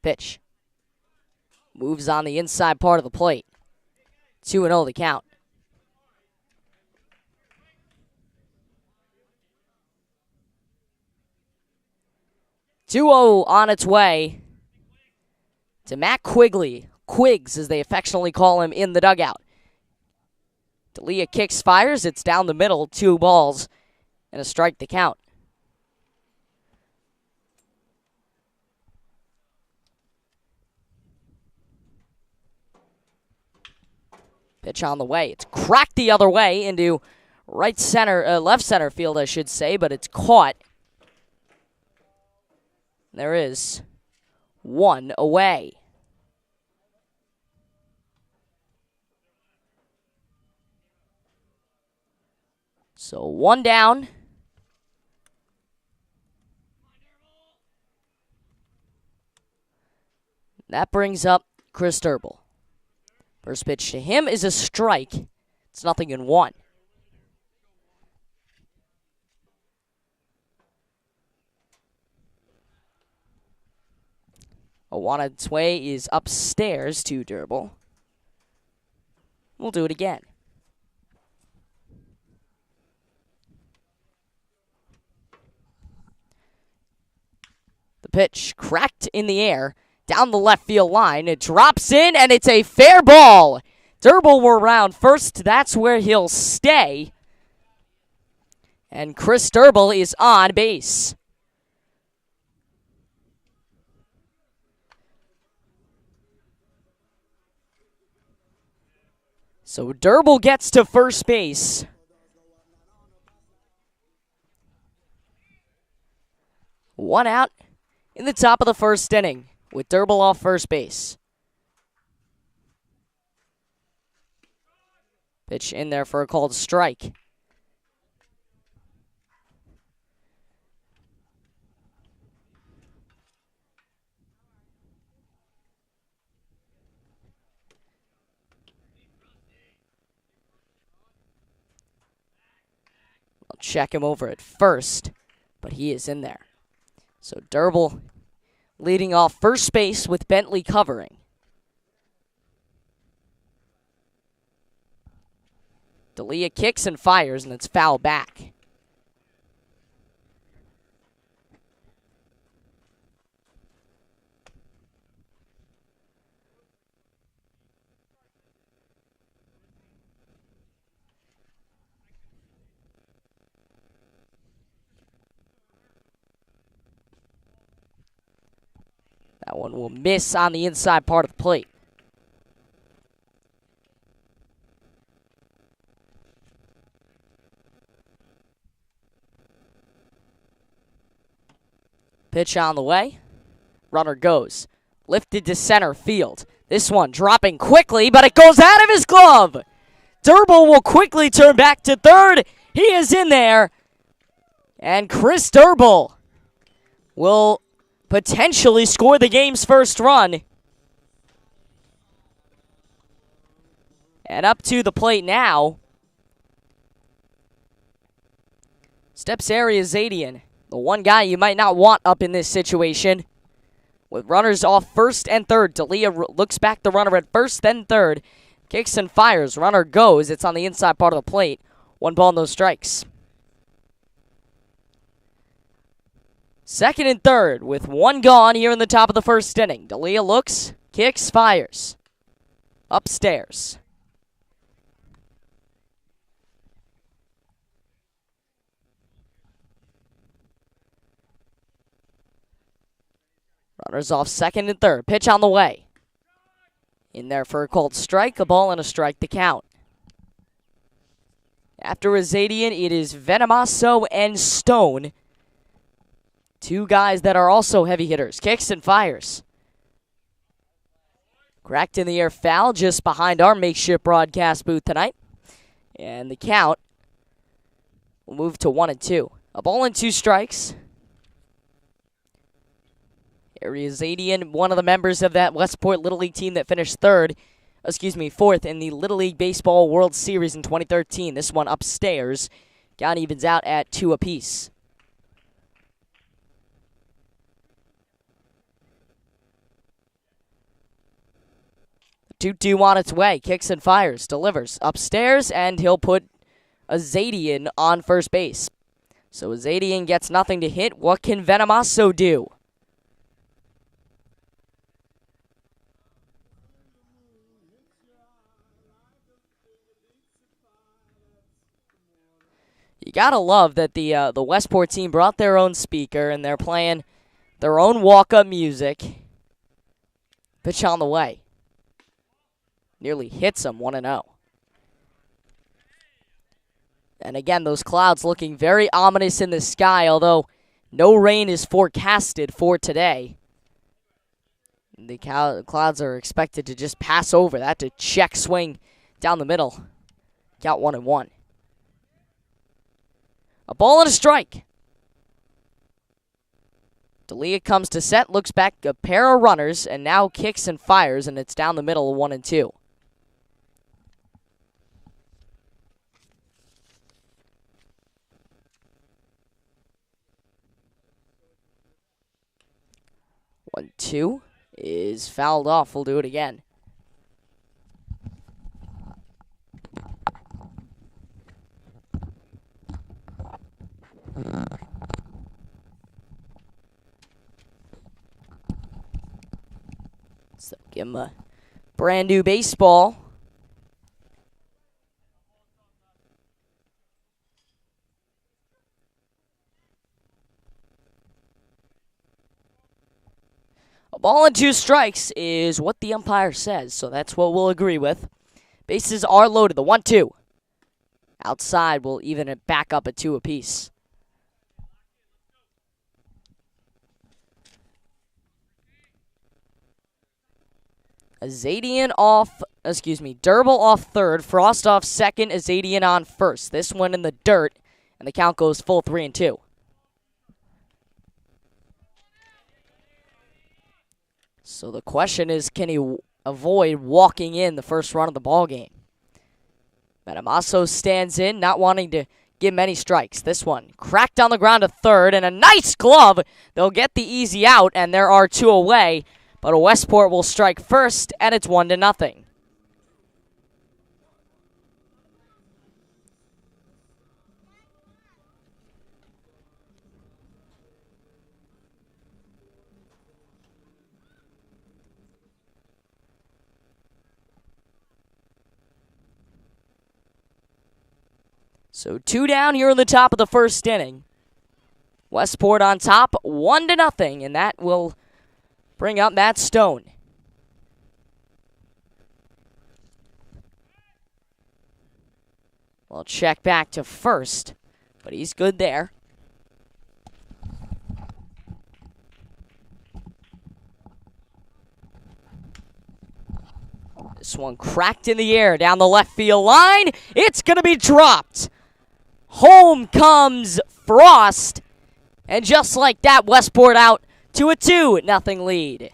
Pitch. Moves on the inside part of the plate. 2-0 the count. 2-0 on its way to Matt Quiggs, as they affectionately call him in the dugout. D'Elia kicks, fires. It's down the middle. 2 balls and a strike to count. Pitch on the way. It's cracked the other way into left center field, I should say, but it's caught. There is 1 away. So 1 down. That brings up Chris Durbel. First pitch to him is a strike. It's 0-1. On its way is upstairs to Durbel. We'll do it again. The pitch cracked in the air. Down the left field line. It drops in, and it's a fair ball. Durbel will round first. That's where he'll stay. And Chris Durbel is on base. So Durbel gets to first base. One out in the top of the first inning, with Durbel off first base. Pitch in there for a called strike. I'll check him over at first, but he is in there. So Durbel leading off first base with Bentley covering. D'Elia kicks and fires, and it's foul back. That one will miss on the inside part of the plate. Pitch on the way. Runner goes. Lifted to center field. This one dropping quickly, but it goes out of his glove. Durbel will quickly turn back to third. He is in there. And Chris Durbel will potentially score the game's first run. And up to the plate now steps Ariazadian, the one guy you might not want up in this situation. With runners off first and third, D'Elia looks back the runner at first, then third. Kicks and fires. Runner goes. It's on the inside part of the plate. 1 ball, no strikes. Second and third with 1 gone here in the top of the first inning. D'Elia looks, kicks, fires. Upstairs. Runners off second and third. Pitch on the way. In there for a called strike. A ball and a strike to count. After Azadian, it is Venemaso and Stone. 2 guys that are also heavy hitters. Kicks and fires. Cracked in the air foul just behind our makeshift broadcast booth tonight. And the count will move to 1-2. A ball and 2 strikes. Ariazadian, one of the members of that Westport Little League team that finished fourth in the Little League Baseball World Series in 2013. This one upstairs. Count evens out at 2 apiece. 2-2 on its way. Kicks and fires. Delivers upstairs, and he'll put Azadian on first base. So Azadian gets nothing to hit. What can Venemaso do? You gotta love that the Westport team brought their own speaker, and they're playing their own walk-up music. Pitch on the way. Nearly hits him 1-0. And again, those clouds looking very ominous in the sky, although no rain is forecasted for today. The clouds are expected to just pass over that to check swing down the middle. Count 1-1. A ball and a strike. D'Elia comes to set, looks back, a pair of runners, and now kicks and fires, and it's down the middle, 1-2. One, two is fouled off. We'll do it again. So give him a brand new baseball. A ball and 2 strikes is what the umpire says, so that's what we'll agree with. Bases are loaded. The 1-2. Outside will even it back up at 2 apiece. Azadian off, Durble off third, Frost off second, Azadian on first. This one in the dirt, and the count goes full 3-2. So the question is, can he avoid walking in the first run of the ball game? Venemaso stands in, not wanting to give him any strikes. This one cracked on the ground to third, and a nice glove. They'll get the easy out, and there are 2 away. But Westport will strike first, and it's 1-0. So 2 down here in the top of the first inning. Westport on top, 1-0, and that will bring up Matt Stone. Well, check back to first, but he's good there. This one cracked in the air down the left field line. It's going to be dropped. Home comes Frost, and just like that, Westport out to a 2-0 lead.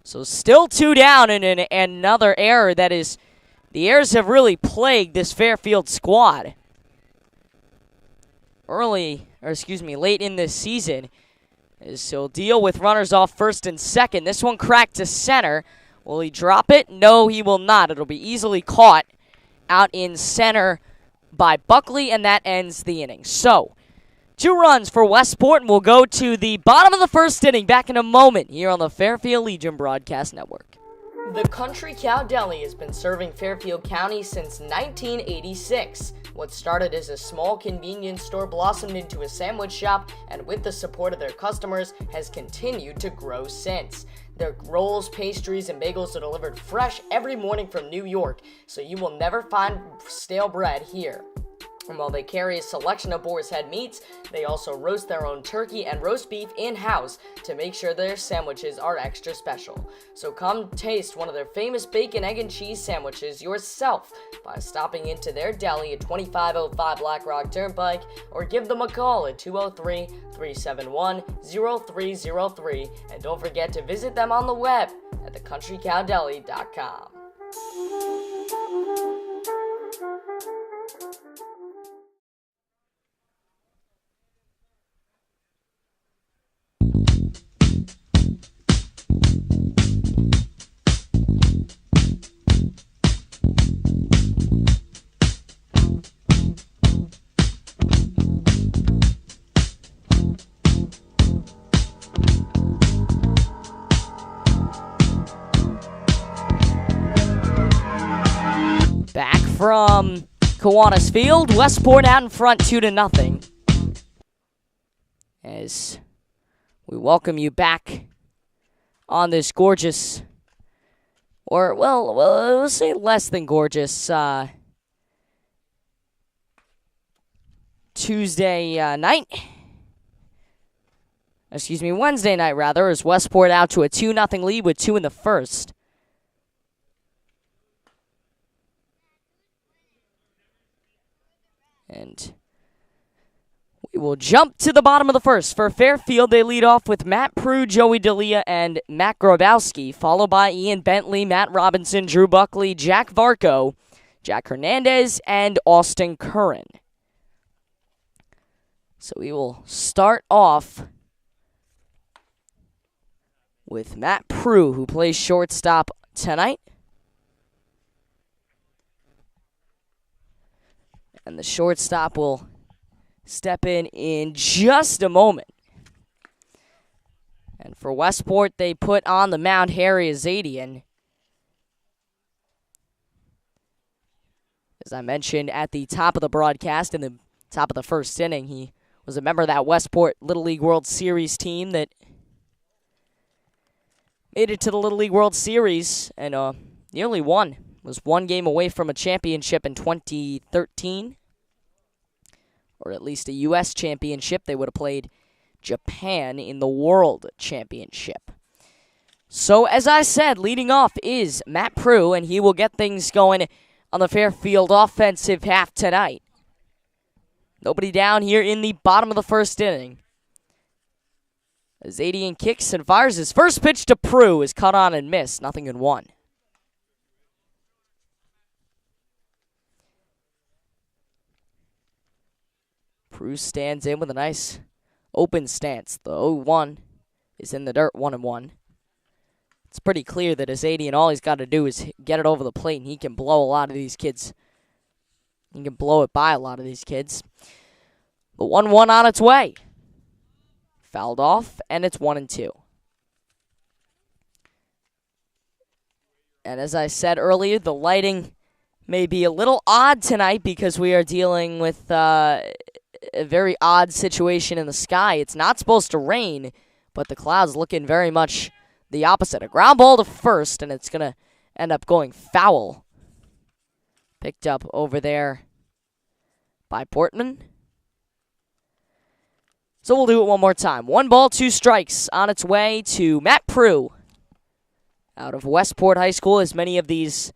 So still 2 down, and another error that is, the errors have really plagued this Fairfield squad. Late in this season, as he'll deal with runners off first and second. This one cracked to center. Will he drop it? No, he will not. It'll be easily caught out in center by Buckley, and that ends the inning. So, 2 runs for Westport, and we'll go to the bottom of the first inning back in a moment here on the Fairfield Legion Broadcast Network. The Country Cow Deli has been serving Fairfield County since 1986. What started as a small convenience store blossomed into a sandwich shop, and with the support of their customers, has continued to grow since. Their rolls, pastries, and bagels are delivered fresh every morning from New York, so you will never find stale bread here. And while they carry a selection of boar's head meats, they also roast their own turkey and roast beef in-house to make sure their sandwiches are extra special. So come taste one of their famous bacon, egg, and cheese sandwiches yourself by stopping into their deli at 2505 Black Rock Turnpike, or give them a call at 203-371-0303, and don't forget to visit them on the web at thecountrycowdeli.com. Kiwanis Field. Westport out in front 2-0. As we welcome you back on this gorgeous, or well, we'll say less than gorgeous, Tuesday night. Excuse me, Wednesday night rather, as Westport out to a 2-0 lead with 2 in the first. And we will jump to the bottom of the first. For Fairfield, they lead off with Matt Prue, Joey D'Elia, and Matt Grabowski, followed by Ian Bentley, Matt Robinson, Drew Buckley, Jack Varco, Jack Hernandez, and Austin Curran. So we will start off with Matt Prue, who plays shortstop tonight. And the shortstop will step in just a moment. And for Westport, they put on the mound Harry Azadian. As I mentioned at the top of the broadcast, in the top of the first inning, he was a member of that Westport Little League World Series team that made it to the Little League World Series and nearly won. Was one game away from a championship in 2013. Or at least a U.S. championship. They would have played Japan in the World Championship. So, as I said, leading off is Matt Prue, and he will get things going on the Fairfield offensive half tonight. Nobody down here in the bottom of the first inning. Azadian kicks and fires. His first pitch to Prue is cut on and missed. 0-1. Prue stands in with a nice open stance. The 0-1 is in the dirt, 1-1. It's pretty clear that Azadian, all he's got to do is get it over the plate, and he can blow a lot of these kids. He can blow it by a lot of these kids. The 1-1 on its way. Fouled off, and it's 1-2. And as I said earlier, the lighting may be a little odd tonight because we are dealing with a very odd situation in the sky. It's not supposed to rain, but the clouds looking very much the opposite. A ground ball to first, and it's going to end up going foul. Picked up over there by Portman. So we'll do it one more time. 1 ball, 2 strikes on its way to Matt Prue out of Westport High School, as many of these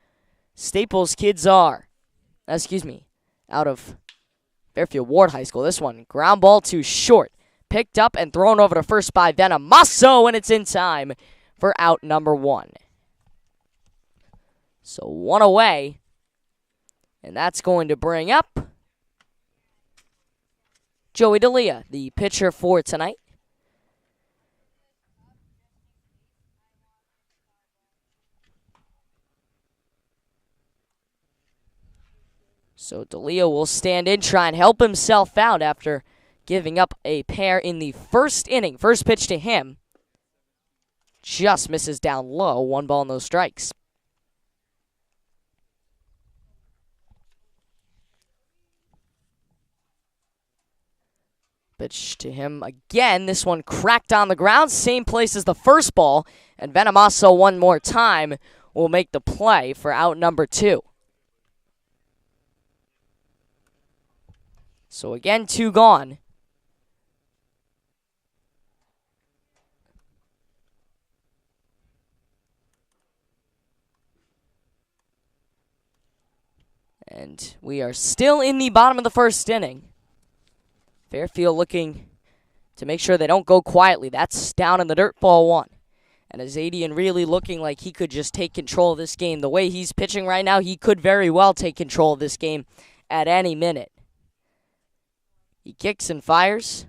Staples kids are. Out of Fairfield Ward High School. This one, ground ball to short. Picked up and thrown over to first by Venamasso, and it's in time for out number 1. So 1 away, and that's going to bring up Joey D'Elia, the pitcher for tonight. So D'Elia will stand in, try and help himself out after giving up a pair in the first inning. First pitch to him just misses down low. 1 ball, no strikes. Pitch to him again. This one cracked on the ground. Same place as the first ball. And Venamasso one more time will make the play for out number 2. So again, 2 gone. And we are still in the bottom of the first inning. Fairfield looking to make sure they don't go quietly. That's down in the dirt, ball 1. And Azadian really looking like he could just take control of this game. The way he's pitching right now, he could very well take control of this game at any minute. He kicks and fires.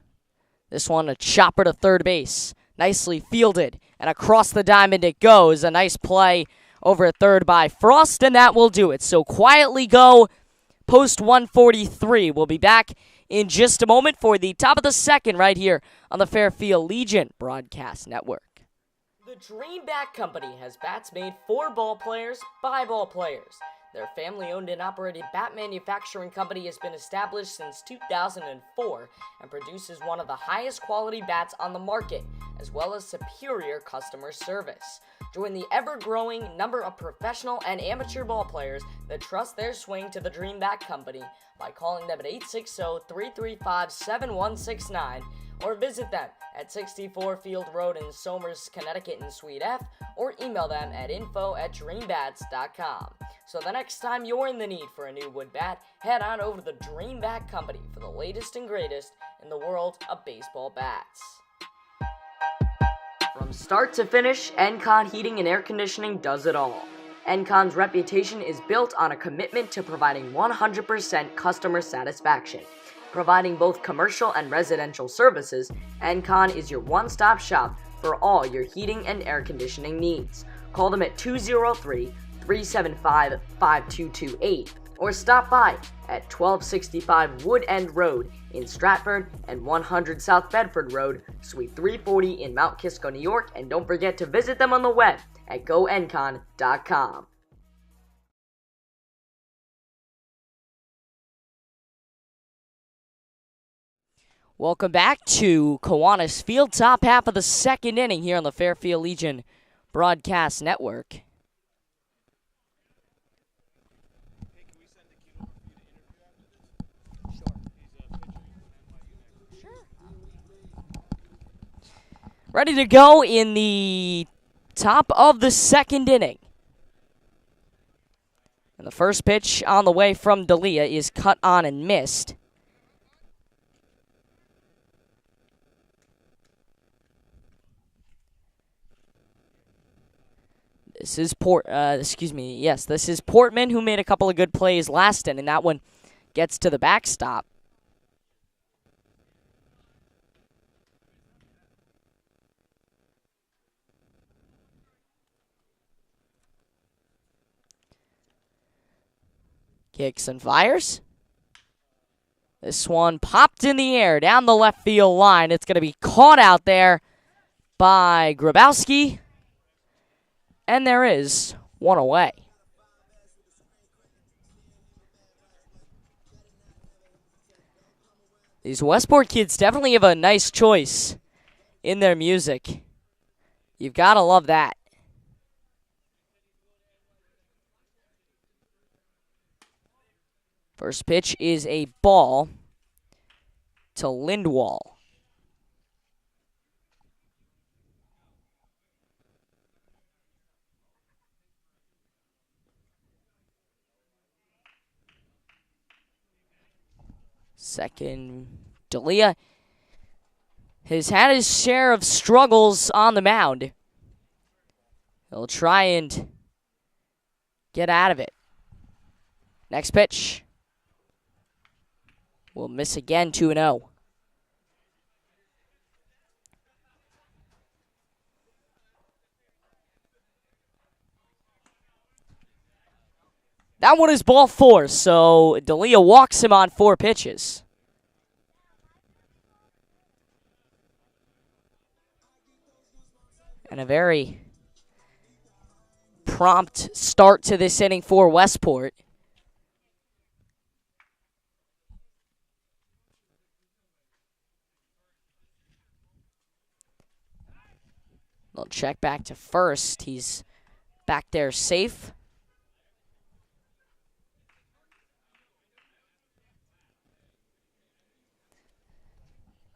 This one a chopper to third base. Nicely fielded. And across the diamond it goes. A nice play over at third by Frost, and that will do it. So quietly go post 143. We'll be back in just a moment for the top of the second right here on the Fairfield Legion Broadcast Network. The Dream Bat Company has bats made for ball players by ball players. Their family-owned and operated bat manufacturing company has been established since 2004 and produces one of the highest quality bats on the market, as well as superior customer service. Join the ever-growing number of professional and amateur ball players that trust their swing to the Dream Bat Company by calling them at 860-335-7169 or visit them at 64 Field Road in Somers, Connecticut in Suite F, or email them at info@dreambats.com. So the next time you're in the need for a new wood bat, head on over to the Dream Bat Company for the latest and greatest in the world of baseball bats. From start to finish, Encon Heating and Air Conditioning does it all. Encon's reputation is built on a commitment to providing 100% customer satisfaction. Providing both commercial and residential services, Encon is your one-stop shop for all your heating and air conditioning needs. Call them at 203-375-5228 or stop by at 1265 Wood End Road in Stratford and 100 South Bedford Road, Suite 340 in Mount Kisco, New York, and don't forget to visit them on the web at goencon.com. Welcome back to Kiwanis Field, top half of the second inning here on the Fairfield Legion Broadcast Network. Ready to go in the top of the second inning. And the first pitch on the way from D'Elia is cut on and missed. This is this is Portman, who made a couple of good plays last inning. That one gets to the backstop. Kicks and fires. This one popped in the air down the left field line. It's going to be caught out there by Grabowski. And there is one away. These Westport kids definitely have a nice choice in their music. You've got to love that. First pitch is a ball to Lindwall. Second, D'Elia has had his share of struggles on the mound. He'll try and get out of it. Next pitch. Will miss again, 2-0. That one is ball 4, so D'Elia walks him on 4 pitches. And a very prompt start to this inning for Westport. They'll check back to first. He's back there safe.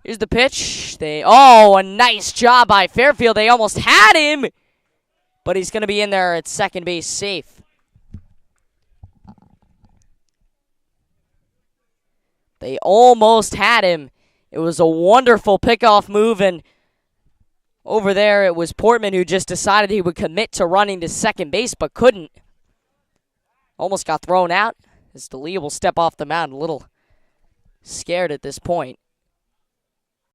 Here's the pitch. A nice job by Fairfield. They almost had him, but he's going to be in there at second base safe. They almost had him. It was a wonderful pickoff move, and over there, it was Portman who just decided he would commit to running to second base, but couldn't. Almost got thrown out, as D'Elia will step off the mound, a little scared at this point.